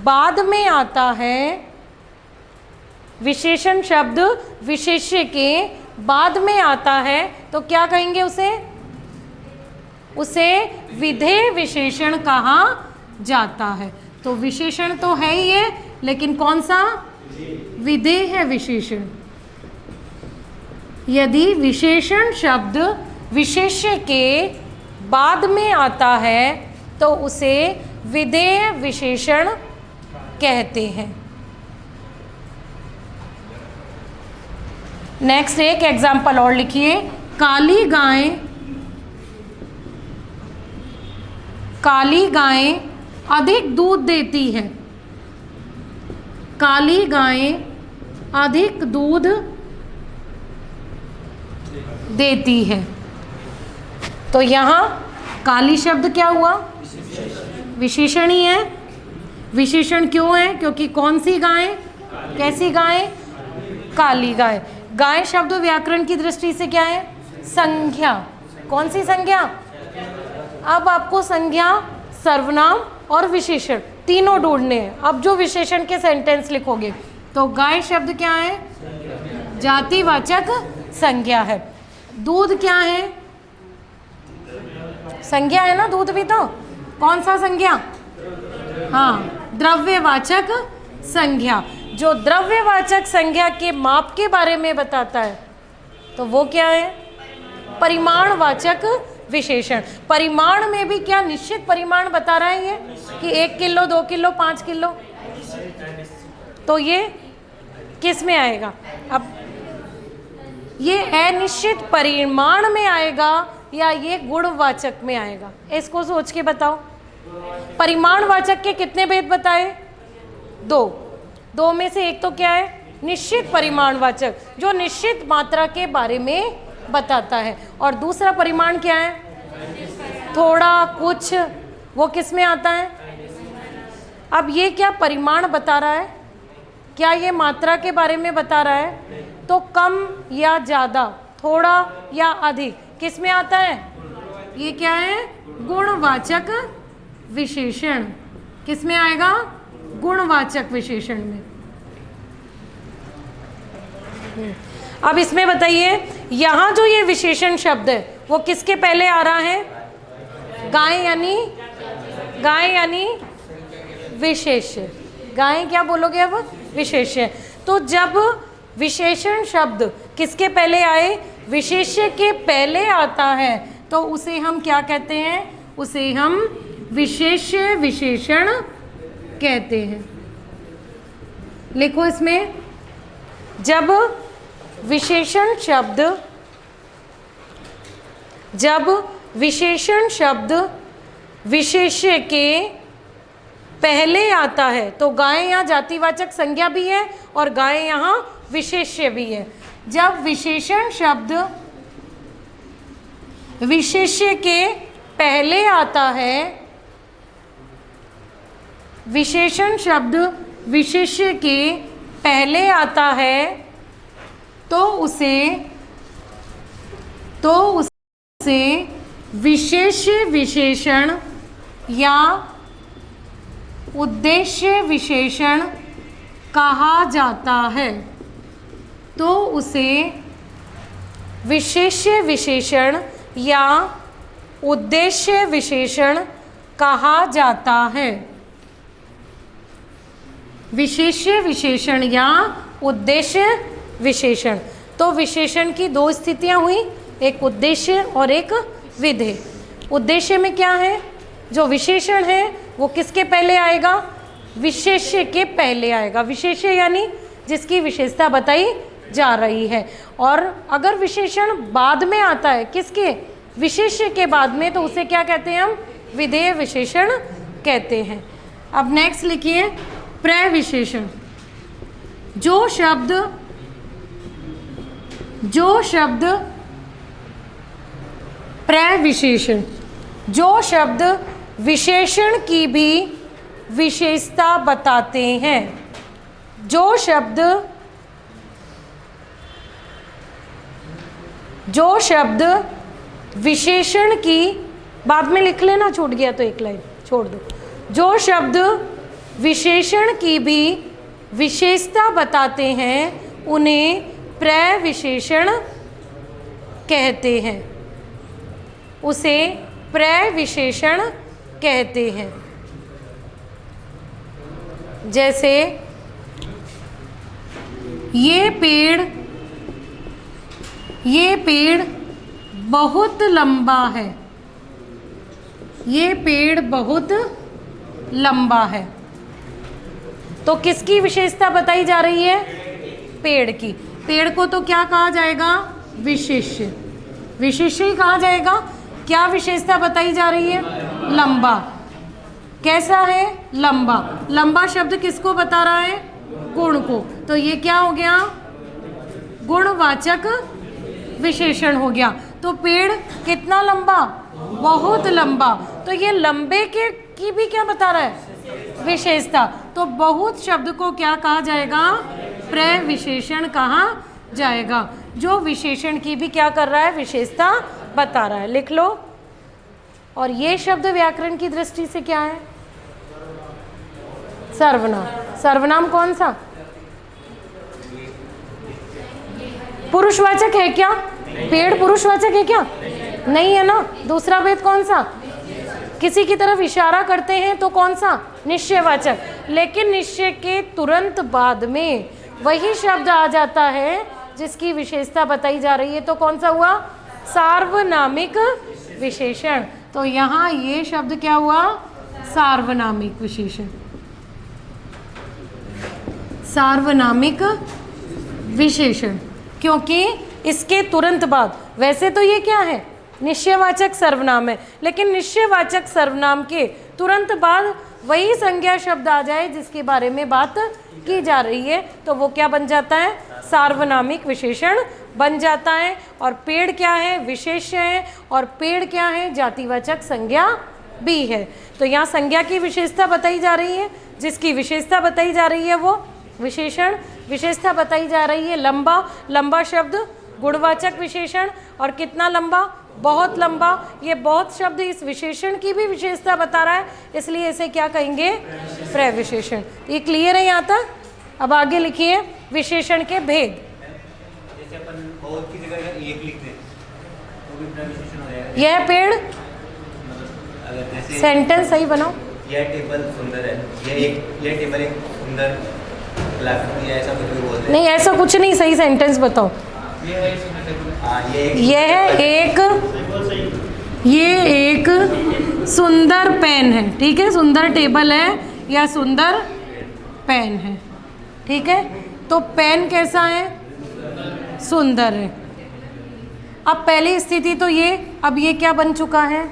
बाद में आता है, विशेषण शब्द विशेष्य के बाद में आता है, तो क्या कहेंगे उसे? उसे विधेय विशेषण कहा जाता है। तो विशेषण तो है ही है, लेकिन कौन सा? विधेय है विशेषण। यदि विशेषण शब्द विशेष्य के बाद में आता है तो उसे विधेय विशेषण कहते हैं। नेक्स्ट एक एग्जाम्पल और लिखिए, काली गाय अधिक दूध देती है। काली गाय अधिक दूध देती है। तो यहाँ काली शब्द क्या हुआ? विशेषण ही है। विशेषण क्यों है? क्योंकि कौन सी गाय? कैसी गाय? काली गाय। गाय शब्द व्याकरण की दृष्टि से क्या है? संज्ञा। कौन सी संज्ञा? अब आपको संज्ञा, सर्वनाम और विशेषण तीनों ढूंढने हैं। अब जो विशेषण के सेंटेंस लिखोगे तो गाय शब्द क्या है? जातिवाचक संज्ञा है। दूध क्या है? संज्ञा है ना, दूध भी तो। कौन सा संज्ञा? हाँ, द्रव्यवाचक संज्ञा। जो द्रव्यवाचक संज्ञा के माप के बारे में बताता है तो वो क्या है? परिमाणवाचक विशेषण। परिमाण में भी क्या निश्चित परिमाण बता रहा है ये कि 1 किलो, 2 किलो, 5 किलो? तो ये किस में आएगा? अब ये अनिश्चित परिमाण में आएगा या ये गुणवाचक में आएगा? इसको सोच के बताओ। परिमाणवाचक के कितने भेद बताए? 2 में से एक तो क्या है? निश्चित परिमाणवाचक, जो निश्चित मात्रा के बारे में बताता है। और दूसरा परिमाण क्या है? थोड़ा, कुछ। वो किस में आता है? अब ये क्या परिमाण बता रहा है? क्या ये मात्रा के बारे में बता रहा है? तो कम या ज़्यादा, थोड़ा या अधिक, किस में आता है? ये क्या है? गुणवाचक विशेषण। किस में आएगा? गुणवाचक विशेषण में। अब इसमें बताइए, यहाँ जो ये विशेषण शब्द है वो किसके पहले आ रहा है? गाय यानी विशेष्य। गाय क्या बोलोगे अब? विशेष्य। तो जब विशेषण शब्द किसके पहले आए? विशेष्य के पहले आता है तो उसे हम क्या कहते हैं? उसे हम विशेष्य विशेषण कहते हैं। लिखो इसमें, जब विशेषण शब्द विशेष्य के पहले आता है तो गाय यहाँ जातिवाचक संज्ञा भी है और गाय यहाँ विशेष्य भी है। जब विशेषण शब्द विशेष्य के पहले आता है, विशेषण शब्द विशेष्य के पहले आता है तो उसे विशेष्य विशेषण या उद्देश्य विशेषण कहा जाता है। तो उसे विशेष्य विशेषण या उद्देश्य विशेषण कहा जाता है। विशेष्य विशेषण या उद्देश्य विशेषण। तो विशेषण की 2 स्थितियां हुई। एक उद्देश्य और एक विधेय। उद्देश्य में क्या है, जो विशेषण है वो किसके पहले आएगा, विशेष्य के पहले आएगा। विशेष्य यानी जिसकी विशेषता बताई जा रही है। और अगर विशेषण बाद में आता है, किसके, विशेष्य के बाद में, तो उसे क्या कहते हैं हम, विधेय विशेषण कहते हैं। अब नेक्स्ट लिखिए प्रविशेषण। जो शब्द प्रविशेषण, जो शब्द विशेषण की भी विशेषता बताते हैं, जो शब्द विशेषण की, बाद में लिख लेना, छूट गया तो एक लाइन छोड़ दो। जो शब्द विशेषण की भी विशेषता बताते हैं उन्हें प्रविशेषण कहते हैं, उसे प्रविशेषण कहते हैं। जैसे ये पेड़ बहुत लंबा है, ये पेड़ बहुत लंबा है। तो किसकी विशेषता बताई जा रही है, पेड़ की। पेड़ को तो क्या कहा जाएगा, विशेष्य, विशेष्य ही कहा जाएगा। क्या विशेषता बताई जा रही है, लंबा। कैसा है, लंबा। लंबा शब्द किसको बता रहा है, गुण को। तो ये क्या हो गया, गुणवाचक विशेषण हो गया। तो पेड़ कितना लंबा, बहुत लंबा। तो ये लंबे की भी क्या बता रहा है, विशेषता। तो बहुत शब्द को क्या कहा जाएगा, प्रविशेषण कहा जाएगा, जो विशेषण की भी क्या कर रहा है, विशेषता बता रहा है। लिख लो। और ये शब्द व्याकरण की दृष्टि से क्या है, सर्वनाम। सर्वनाम कौन सा, पुरुषवाचक है क्या, पेड़ पुरुषवाचक है क्या, नहीं है ना। दूसरा भेद कौन सा, किसी की तरफ इशारा करते हैं तो कौन सा, निश्चयवाचक। लेकिन निश्चय के तुरंत बाद में वही शब्द आ जाता है जिसकी विशेषता बताई जा रही है, तो कौन सा हुआ, सार्वनामिक विशेषण। तो यहाँ ये शब्द क्या हुआ, सार्वनामिक विशेषण, सार्वनामिक विशेषण। क्योंकि इसके तुरंत बाद, वैसे तो ये क्या है, निश्चयवाचक सर्वनाम है, लेकिन निश्चयवाचक सर्वनाम के तुरंत बाद वही संज्ञा शब्द आ जाए जिसके बारे में बात की जा रही है, तो वो क्या बन जाता है, सार्वनामिक विशेषण बन जाता है। और पेड़ क्या है, विशेष्य है, और पेड़ क्या है, जातिवाचक संज्ञा भी है। तो यहाँ संज्ञा की विशेषता बताई जा रही है, जिसकी विशेषता बताई जा रही है वो विशेषण। विशेषता बताई जा रही है लंबा, लंबा शब्द गुणवाचक विशेषण। और कितना लंबा, बहुत लंबा। ये बहुत शब्द इस विशेषण की भी विशेषता बता रहा है, इसलिए इसे क्या कहेंगे, प्रविशेषण। ये क्लियर है यहाँ तक। अब आगे लिखिए विशेषण के भेद। जैसे अपन बहुत की जगह एक लिख दें तो भी प्रविशेषण हो जाएगा। यह पेड़, अगर जैसे सेंटेंस सही बनाओ, यह टेबल सुंदर है, यह टेबल एक सुंदर कलाकृति है, ऐसा कुछ भी बोलते हैं। नहीं ऐसा कुछ नहीं, सही सेंटेंस बताओ। ये एक सुंदर पेन है, ठीक है, सुंदर टेबल है या सुंदर पेन है, ठीक है। तो पेन कैसा है, सुंदर है। अब पहली स्थिति तो ये, अब ये क्या बन चुका है,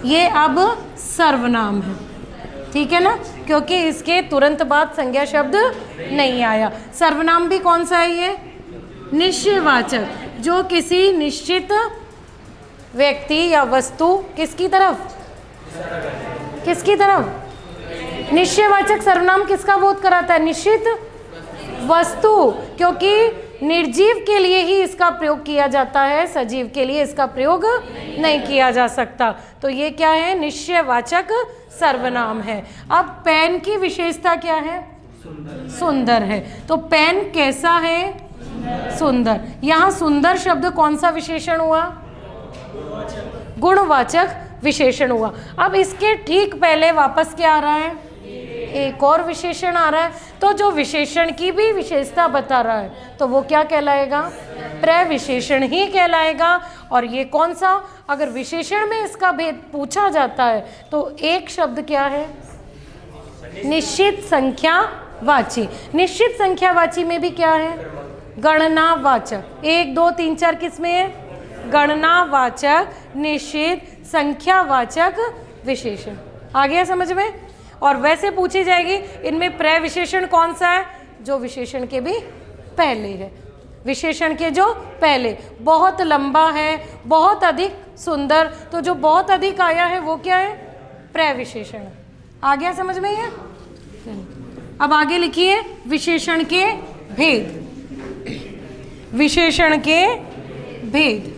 ये अब सर्वनाम है, ठीक है ना, क्योंकि इसके तुरंत बाद संज्ञा शब्द नहीं आया। सर्वनाम भी कौन सा है, ये निश्चयवाचक, जो किसी निश्चित व्यक्ति या वस्तु, किसकी तरफ, किसकी तरफ, निश्चयवाचक सर्वनाम किसका बोध कराता है, निश्चित वस्तु। क्योंकि निर्जीव के लिए ही इसका प्रयोग किया जाता है, सजीव के लिए इसका प्रयोग नहीं किया जा सकता। तो ये क्या है, निश्चयवाचक सर्वनाम है। अब पेन की विशेषता क्या है, सुंदर है। तो पेन कैसा है, सुंदर। यहाँ सुंदर शब्द कौन सा विशेषण हुआ, गुणवाचक विशेषण हुआ। अब इसके ठीक पहले वापस क्या आ रहा है, एक और विशेषण आ रहा है, तो जो विशेषण की भी विशेषता बता रहा है तो वो क्या कहलाएगा? प्रविशेषण ही कहलाएगा। और ये कौन सा? अगर विशेषण में इसका भेद पूछा जाता है तो एक शब्द क्या है? निश्चित संख्यावाची। निश्चित संख्यावाची में भी क्या है? गणनावाचक। 1 2 3 4 किस में है? गणनावाचक, निश्चित, संख्यावाचक विशेषण। आ गया समझ में? और वैसे पूछी जाएगी इनमें प्रविशेषण कौन सा है? जो विशेषण के भी पहले है, विशेषण के जो पहले। बहुत लंबा है, बहुत अधिक सुंदर, तो जो बहुत अधिक आया है वो क्या है? प्रविशेषण। आ गया समझ में ये? अब आगे लिखिए विशेषण के भेद। विशेषण के भेद।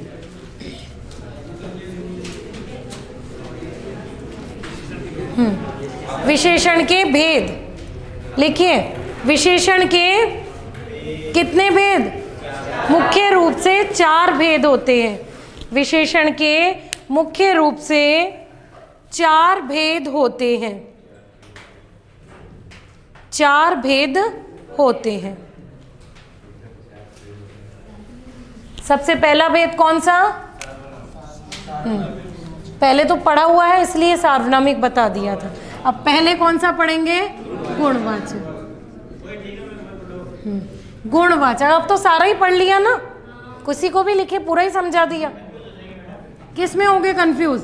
विशेषण के भेद लिखिए। विशेषण के कितने भेद? मुख्य रूप से 4 भेद होते हैं। विशेषण के मुख्य रूप से 4 भेद होते हैं। 4 भेद होते हैं। सबसे पहला भेद कौन सा? पहले तो पढ़ा हुआ है इसलिए सार्वनामिक बता दिया था। अब पहले कौन सा पढ़ेंगे? गुणवाचक। गुणवाचक। अब तो सारा ही पढ़ लिया ना, किसी को भी लिखे पूरा ही समझा दिया। किस में होंगे कंफ्यूज?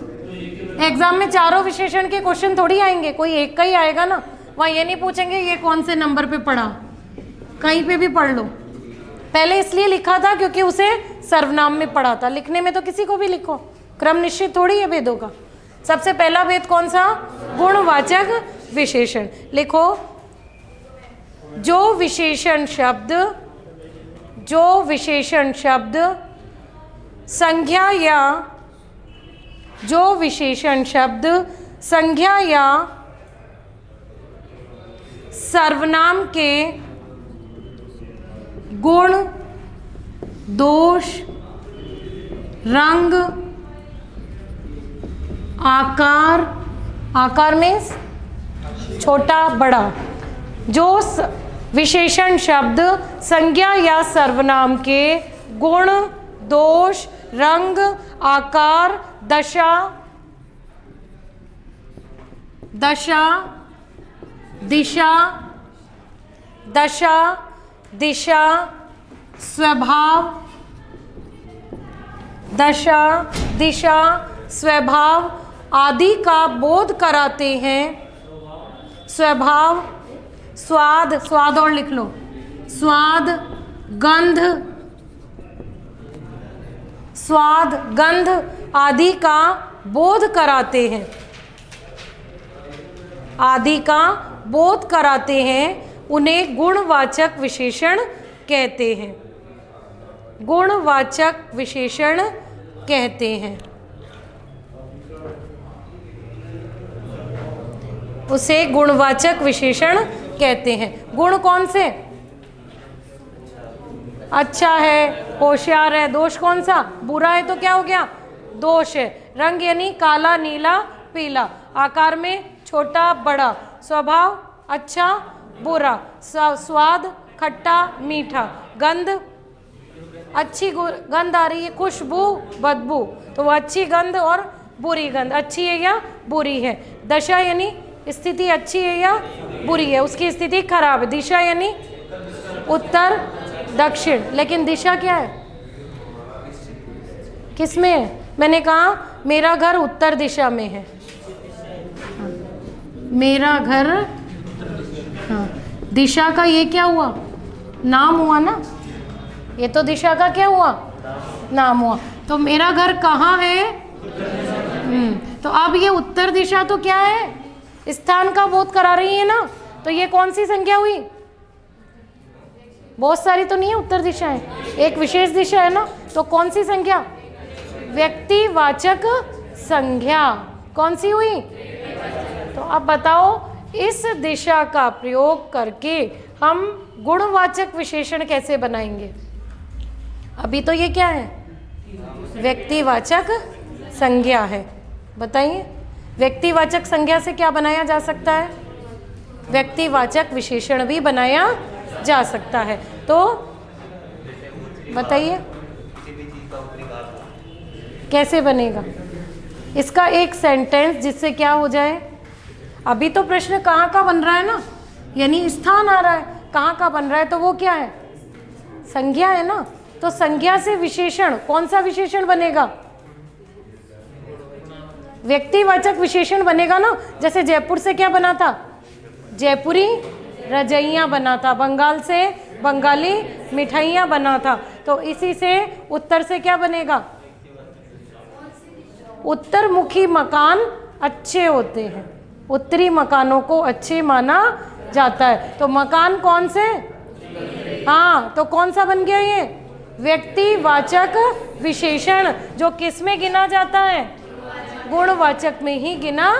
एग्जाम में चारों विशेषण के क्वेश्चन थोड़ी आएंगे, कोई एक का ही आएगा ना। वहाँ ये नहीं पूछेंगे ये कौन से नंबर पे पढ़ा, कहीं पे भी पढ़ लो। पहले इसलिए लिखा था क्योंकि उसे सर्वनाम में पढ़ा था, लिखने में तो किसी को भी लिखो, क्रम निश्चित थोड़ी है भेदों का। सबसे पहला भेद कौन सा? गुणवाचक विशेषण। लिखो, जो विशेषण शब्द संज्ञा या जो विशेषण शब्द संज्ञा या सर्वनाम के गुण, दोष, रंग, आकार मीन्स छोटा बड़ा, जो विशेषण शब्द संज्ञा या सर्वनाम के गुण, दोष, रंग, आकार, दशा, दिशा, स्वभाव आदि का बोध कराते हैं। स्वभाव, स्वाद और लिख लो, स्वाद, गंध आदि का बोध कराते हैं, उन्हें गुणवाचक विशेषण कहते हैं। गुणवाचक विशेषण कहते हैं। उसे गुणवाचक विशेषण कहते हैं। गुण कौन से? अच्छा है, होशियार है। दोष कौन सा? बुरा है तो क्या हो गया? दोष है। रंग यानी काला, नीला, पीला। आकार में छोटा, बड़ा। स्वभाव अच्छा, बुरा। स्वाद खट्टा, मीठा। गंध अच्छी गंध आ रही है, खुशबू, बदबू, तो वो अच्छी गंध और बुरी गंध, अच्छी है या बुरी है। दशा यानी स्थिति अच्छी है या बुरी है, उसकी स्थिति खराब है। दिशा यानी उत्तर, दक्षिण। लेकिन दिशा क्या है? किस में है? मैंने कहा मेरा घर उत्तर दिशा में है। मेरा घर, हाँ, दिशा का ये क्या हुआ? नाम हुआ ना। ये तो दिशा का क्या हुआ? नाम हुआ। तो मेरा घर कहाँ है? तो अब ये उत्तर दिशा तो क्या है? स्थान का बोध करा रही है ना। तो ये कौन सी संज्ञा हुई? बहुत सारी तो नहीं है उत्तर दिशा है, एक विशेष दिशा है ना। तो कौन सी संज्ञा? व्यक्तिवाचक संज्ञा। कौन सी हुई? तो अब बताओ, इस दिशा का प्रयोग करके हम गुणवाचक विशेषण कैसे बनाएंगे? अभी तो ये क्या है? व्यक्तिवाचक संज्ञा है। बताइए, व्यक्तिवाचक संज्ञा से क्या बनाया जा सकता है? व्यक्तिवाचक विशेषण भी बनाया जा सकता है। तो बताइए किसी भी चीज़ का उत्तरी काल कैसे बनेगा इसका एक सेंटेंस जिससे क्या हो जाए। अभी तो प्रश्न कहाँ का बन रहा है ना, यानी स्थान आ रहा है, कहाँ का बन रहा है, तो वो क्या है, संज्ञा है ना। तो संज्ञा से विशेषण, कौन सा विशेषण बनेगा, व्यक्तिवाचक विशेषण बनेगा ना। जैसे जयपुर से क्या बना था, जयपुरी रजैयाँ बना था, बंगाल से बंगाली मिठाइयाँ बना था। तो इसी से उत्तर से क्या बनेगा, उत्तरमुखी मकान अच्छे होते हैं, उत्तरी मकानों को अच्छे माना जाता है। तो मकान कौन से, हाँ, तो कौन सा बन गया ये, व्यक्तिवाचक विशेषण, जो किस में गिना जाता है, गुणवाचक में ही गिना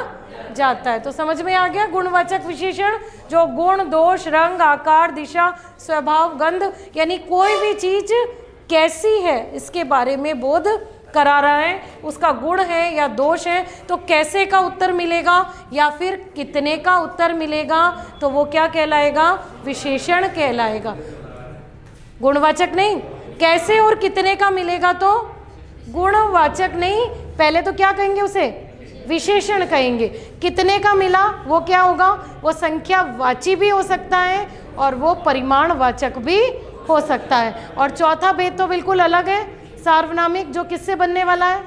जाता है। तो समझ में आ गया, गुणवाचक विशेषण जो गुण, दोष, रंग, आकार, दिशा, स्वभाव, गंध, यानी कोई भी चीज कैसी है इसके बारे में बोध करा रहा है, उसका गुण है या दोष है, तो कैसे का उत्तर मिलेगा या फिर कितने का उत्तर मिलेगा, तो वो क्या कहलाएगा, विशेषण कहलाएगा, गुणवाचक नहीं। कैसे और कितने का मिलेगा तो गुणवाचक नहीं, पहले तो क्या कहेंगे उसे, विशेषण कहेंगे। कितने का मिला वो क्या होगा, वो संख्यावाची भी हो सकता है और वो परिमाणवाचक भी हो सकता है। और चौथा भेद तो बिल्कुल अलग है, सार्वनामिक, जो किससे बनने वाला है,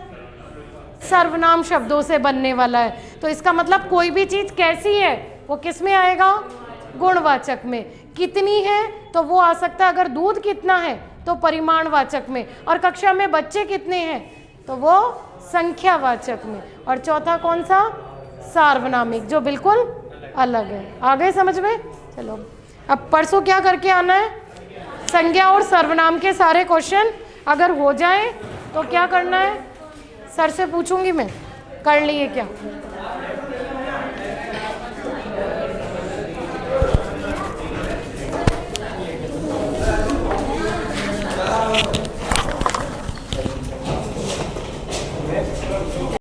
सर्वनाम शब्दों से बनने वाला है। तो इसका मतलब कोई भी चीज कैसी है वो किस में आएगा, गुणवाचक में। कितनी है तो वो आ सकता है, अगर दूध कितना है तो परिमाणवाचक में, और कक्षा में बच्चे कितने हैं तो वो संख्यावाचक में। और चौथा कौन सा, सार्वनामिक, जो बिल्कुल अलग है। आ गए समझ में। चलो अब परसों क्या करके आना है, संज्ञा और सर्वनाम के सारे क्वेश्चन अगर हो जाए तो क्या करना है, सर से पूछूंगी मैं, कर लिए क्या।